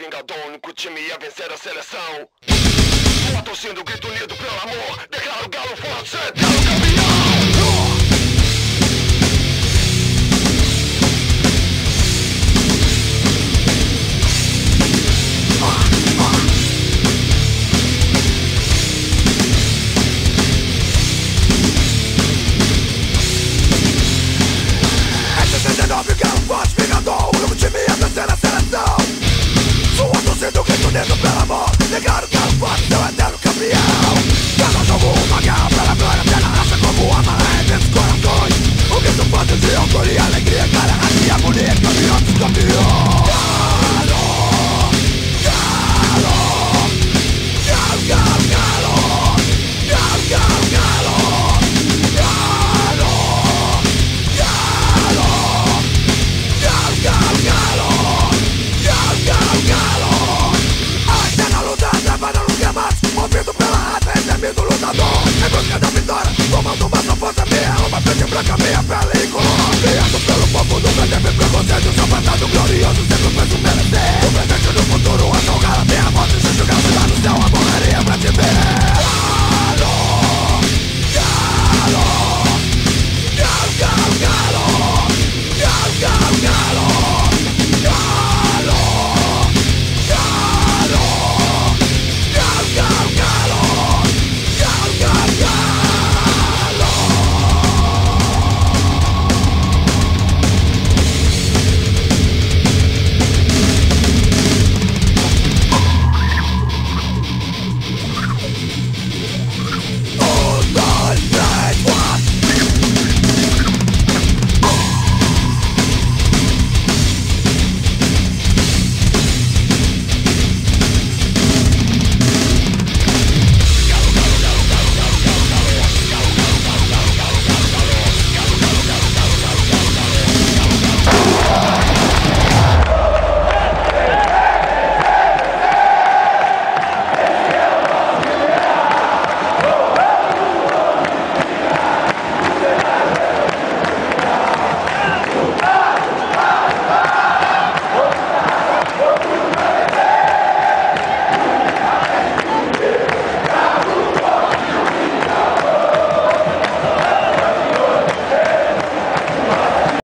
Vingador, o único time a vencer a seleção. Boa torcida, grito unido pelo amor. Declaro o galo forte, galo campeão. Galo forte, Vingador, o único time a vencer a seleção. Sua torcida, grito unido pelo amor. Declaro o galo forte, seu eterno campeão. Cada jogo uma guerra pela glória, pela raça como a maré entre os corações. O grito forte de orgulho e alegria, cara, a harmonia, campeão dos campeões.